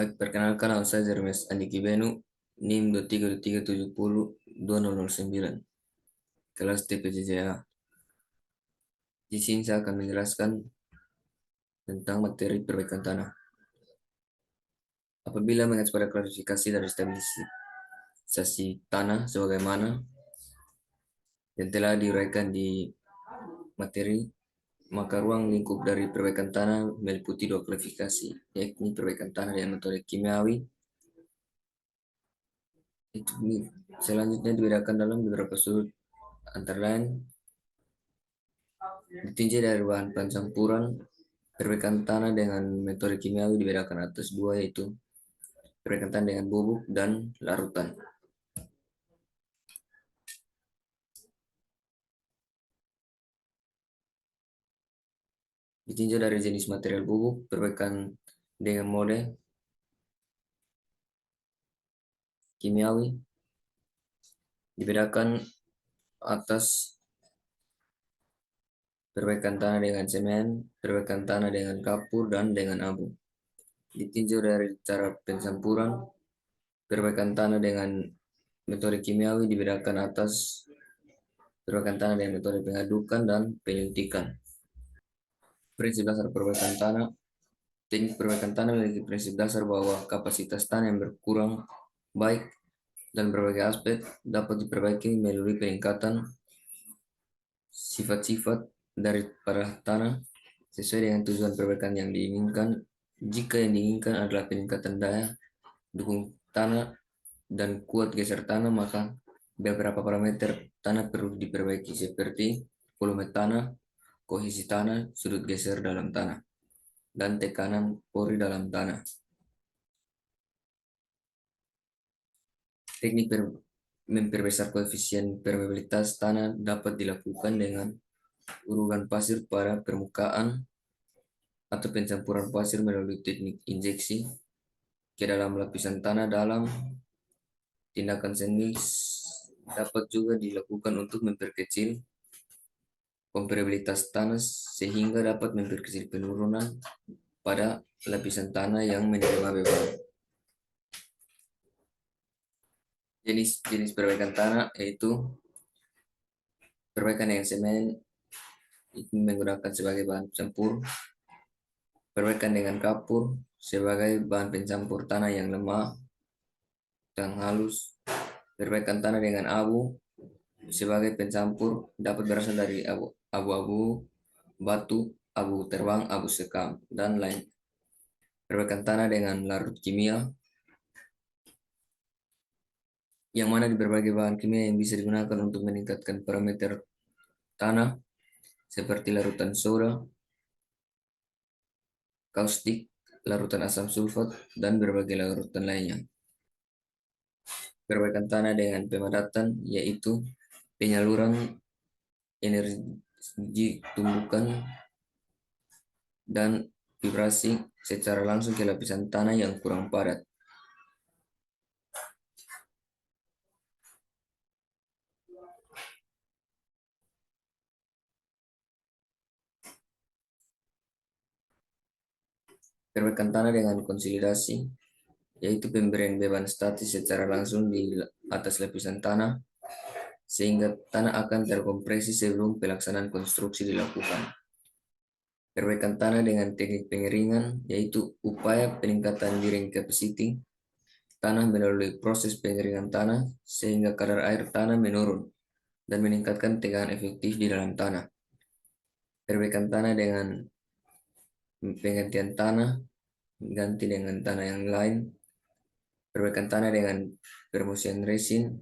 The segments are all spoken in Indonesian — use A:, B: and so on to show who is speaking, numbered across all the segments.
A: Baik, perkenalkan nama saya Jermes Andi Kibenu, NIM 2323702009, kelas TPJJA. Di sini saya akan menjelaskan tentang materi perbaikan tanah. Apabila mengacu pada klasifikasi dari stabilisasi tanah sebagaimana yang telah diuraikan di materi, maka ruang lingkup dari perbaikan tanah meliputi dua klasifikasi, yakni perbaikan tanah dengan metode kimiawi. Itu selanjutnya dibedakan dalam beberapa sudut, antara lain ditinjau dari bahan pencampuran. Perbaikan tanah dengan metode kimiawi dibedakan atas dua, yaitu perbaikan tanah dengan bubuk dan larutan. Ditinjau dari jenis material bubuk, perbaikan dengan mode kimiawi dibedakan atas perbaikan tanah dengan semen, perbaikan tanah dengan kapur, dan dengan abu. Ditinjau dari cara pencampuran, perbaikan tanah dengan metode kimiawi dibedakan atas perbaikan tanah dengan metode pengadukan dan penyuntikan. Prinsip dasar perbaikan tanah. Teknik perbaikan tanah memiliki prinsip dasar bahwa kapasitas tanah yang berkurang baik dan berbagai aspek dapat diperbaiki melalui peningkatan sifat-sifat daripada tanah sesuai dengan tujuan perbaikan yang diinginkan. Jika yang diinginkan adalah peningkatan daya dukung tanah dan kuat geser tanah, maka beberapa parameter tanah perlu diperbaiki seperti volume tanah, kohesi tanah, sudut geser dalam tanah, dan tekanan pori dalam tanah. Teknik memperbesar koefisien permeabilitas tanah dapat dilakukan dengan urugan pasir pada permukaan atau pencampuran pasir melalui teknik injeksi ke dalam lapisan tanah dalam. Tindakan seni dapat juga dilakukan untuk memperkecil komparabilitas tanah sehingga dapat memperkecil penurunan pada lapisan tanah yang menerima beban. Jenis-jenis perbaikan tanah yaitu perbaikan dengan semen itu menggunakan sebagai bahan pencampur, perbaikan dengan kapur sebagai bahan pencampur tanah yang lemah dan halus, perbaikan tanah dengan abu sebagai pencampur dapat berasal dari abu-abu, batu, abu terbang, abu sekam, dan lain. Perbaikan tanah dengan larut kimia, yang mana di berbagai bahan kimia yang bisa digunakan untuk meningkatkan parameter tanah seperti larutan soda, kaustik, larutan asam sulfat, dan berbagai larutan lainnya. Perbaikan tanah dengan pemadatan yaitu penyaluran energi tumbukan dan vibrasi secara langsung ke lapisan tanah yang kurang padat. Perbaikan tanah dengan konsolidasi yaitu pemberian beban statis secara langsung di atas lapisan tanah sehingga tanah akan terkompresi sebelum pelaksanaan konstruksi dilakukan. Perbaikan tanah dengan teknik pengeringan yaitu upaya peningkatan bearing capacity tanah melalui proses pengeringan tanah sehingga kadar air tanah menurun dan meningkatkan tekanan efektif di dalam tanah. Perbaikan tanah dengan penggantian tanah, ganti dengan tanah yang lain. Perbaikan tanah dengan permusian resin,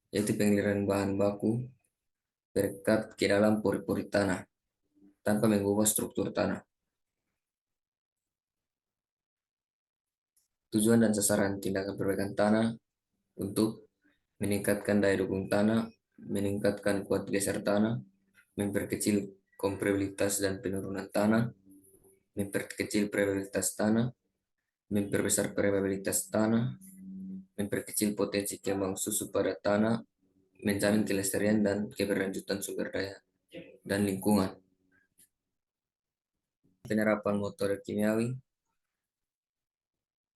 A: yaitu pengiriman bahan baku perekat ke dalam pori-pori tanah tanpa mengubah struktur tanah. Tujuan dan sasaran tindakan perbaikan tanah untuk meningkatkan daya dukung tanah, meningkatkan kuat geser tanah, memperkecil kompresibilitas dan penurunan tanah, memperkecil permeabilitas tanah, memperbesar permeabilitas tanah, memperkecil potensi kembang susu pada tanah, menjamin kelestarian dan keberlanjutan sumber daya dan lingkungan. Penerapan motor kimiawi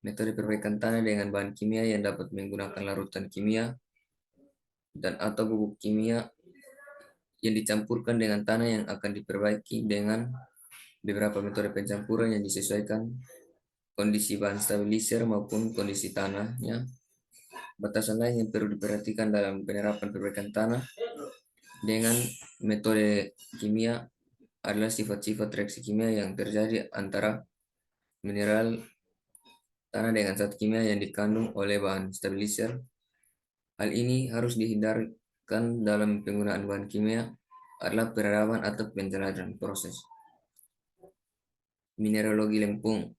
A: Metode perbaikan tanah dengan bahan kimia yang dapat menggunakan larutan kimia dan atau bubuk kimia yang dicampurkan dengan tanah yang akan diperbaiki dengan beberapa metode pencampuran yang disesuaikan kondisi bahan stabilizer maupun kondisi tanahnya. Batasan lain yang perlu diperhatikan dalam penerapan perbaikan tanah dengan metode kimia adalah sifat-sifat reaksi kimia yang terjadi antara mineral tanah dengan zat kimia yang dikandung oleh bahan stabilizer. Hal ini harus dihindarkan dalam penggunaan bahan kimia adalah peradaban atau penjelajahan proses. Mineralogi lempung.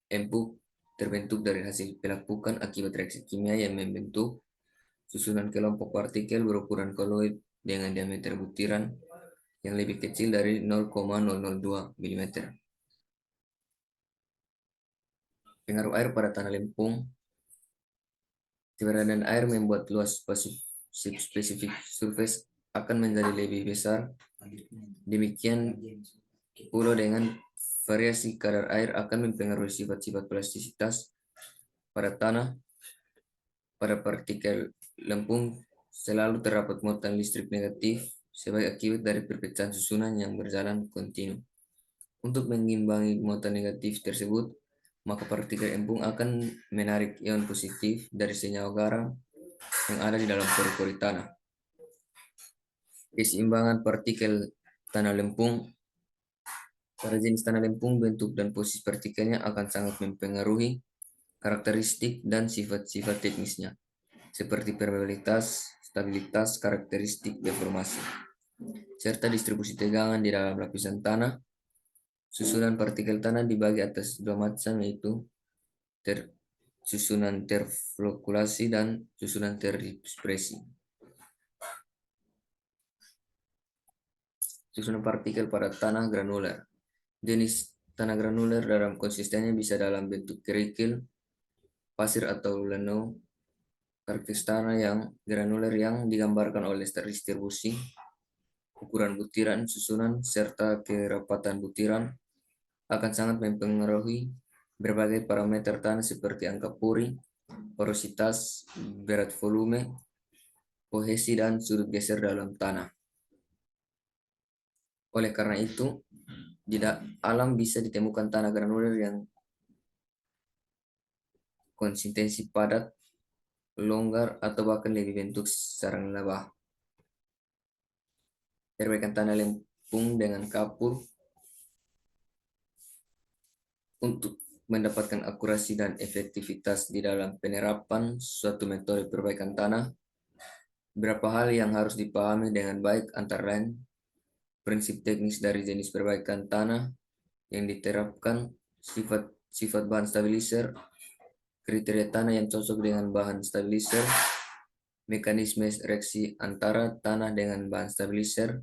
A: Empuk terbentuk dari hasil pelapukan akibat reaksi kimia yang membentuk susunan kelompok partikel berukuran koloid dengan diameter butiran yang lebih kecil dari 0,002 mm. Pengaruh air pada tanah lempung. Keberadaan air membuat luas spesifik surface akan menjadi lebih besar. Demikian pula dengan variasi kadar air akan mempengaruhi sifat-sifat plastisitas pada tanah. Pada partikel lempung selalu terdapat muatan listrik negatif sebagai akibat dari perpecahan susunan yang berjalan kontinu. Untuk mengimbangi muatan negatif tersebut, maka partikel lempung akan menarik ion positif dari senyawa garam yang ada di dalam pori-pori tanah. Keseimbangan partikel tanah lempung. Pada jenis tanah lempung, bentuk dan posisi partikelnya akan sangat mempengaruhi karakteristik dan sifat-sifat teknisnya, seperti permeabilitas, stabilitas, karakteristik deformasi, serta distribusi tegangan di dalam lapisan tanah. Susunan partikel tanah dibagi atas dua macam, yaitu susunan terflokulasi dan susunan terdispersi. Susunan partikel pada tanah granuler. Jenis tanah granuler dalam konsistennya bisa dalam bentuk kerikil, pasir atau lano. Karakteristik tanah yang granuler yang digambarkan oleh terdistribusi, ukuran butiran, susunan, serta kerapatan butiran akan sangat mempengaruhi berbagai parameter tanah seperti angka pori, porositas, berat volume, kohesi, dan sudut geser dalam tanah. Oleh karena itu, di alam bisa ditemukan tanah granuler yang konsistensi padat, longgar, atau bahkan lebih bentuk sarang lava. Perbaikan tanah lempung dengan kapur. Untuk mendapatkan akurasi dan efektivitas di dalam penerapan suatu metode perbaikan tanah, beberapa hal yang harus dipahami dengan baik, antara lain prinsip teknis dari jenis perbaikan tanah yang diterapkan, sifat bahan stabilizer, kriteria tanah yang cocok dengan bahan stabilizer, mekanisme reaksi antara tanah dengan bahan stabilizer,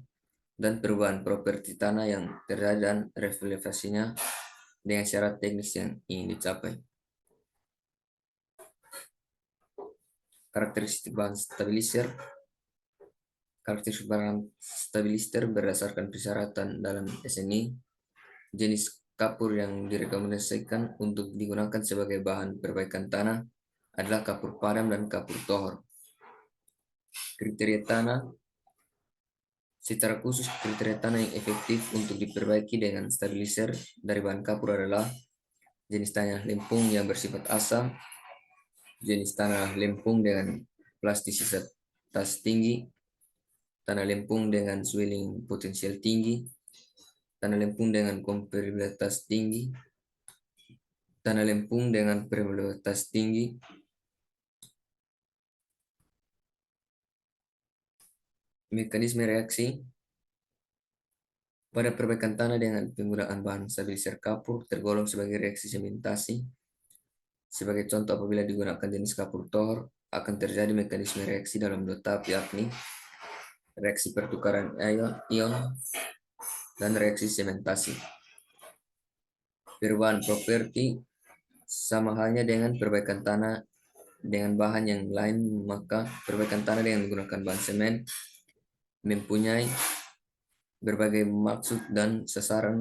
A: dan perubahan properti tanah yang terjadi dan relevansinya dengan syarat teknis yang ingin dicapai. Karakteristik bahan stabilizer. Karakteristik bahan stabilizer berdasarkan persyaratan dalam SNI. Jenis kapur yang direkomendasikan untuk digunakan sebagai bahan perbaikan tanah adalah kapur padam dan kapur tohor. Kriteria tanah. Secara khusus, kriteria tanah yang efektif untuk diperbaiki dengan stabilizer dari bahan kapur adalah jenis tanah lempung yang bersifat asam, jenis tanah lempung dengan plastisitas tinggi, tanah lempung dengan swelling potensial tinggi, tanah lempung dengan komperabilitas tinggi, tanah lempung dengan permeabilitas tinggi. Mekanisme reaksi. Pada perbaikan tanah dengan penggunaan bahan stabilizer kapur tergolong sebagai reaksi sementasi. Sebagai contoh, apabila digunakan jenis kapur tohor, akan terjadi mekanisme reaksi dalam dua tahap, yakni reaksi pertukaran ion dan reaksi sementasi. Perubahan properti. Sama halnya dengan perbaikan tanah dengan bahan yang lain, maka perbaikan tanah dengan menggunakan bahan semen mempunyai berbagai maksud dan sasaran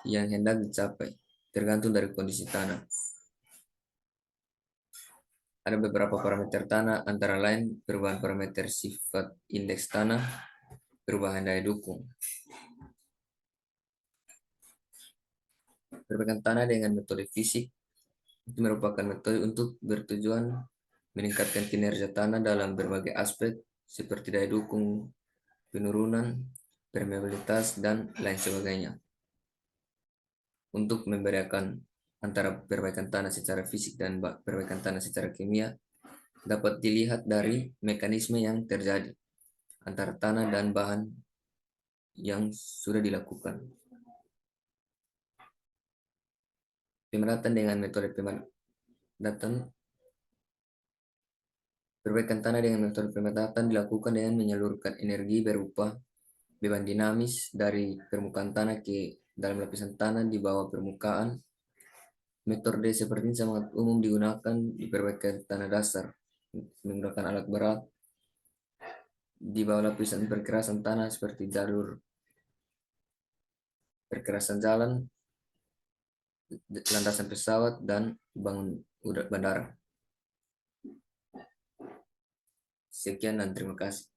A: yang hendak dicapai, tergantung dari kondisi tanah. Ada beberapa parameter tanah, antara lain perubahan parameter sifat indeks tanah, perubahan daya dukung. Perbaikan tanah dengan metode fisik itu merupakan metode untuk bertujuan meningkatkan kinerja tanah dalam berbagai aspek seperti daya dukung, penurunan, permeabilitas, dan lain sebagainya. Untuk membedakan antara perbaikan tanah secara fisik dan perbaikan tanah secara kimia dapat dilihat dari mekanisme yang terjadi antara tanah dan bahan yang sudah dilakukan. Pemadatan dengan metode pemadatan Perbaikan tanah dengan metode pemadatan dilakukan dengan menyalurkan energi berupa beban dinamis dari permukaan tanah ke dalam lapisan tanah di bawah permukaan. Metode seperti ini sangat umum digunakan di perbaikan tanah dasar menggunakan alat berat di bawah lapisan perkerasan tanah seperti jalur perkerasan jalan, landasan pesawat, dan bangun bandara. Sekian dan terima kasih.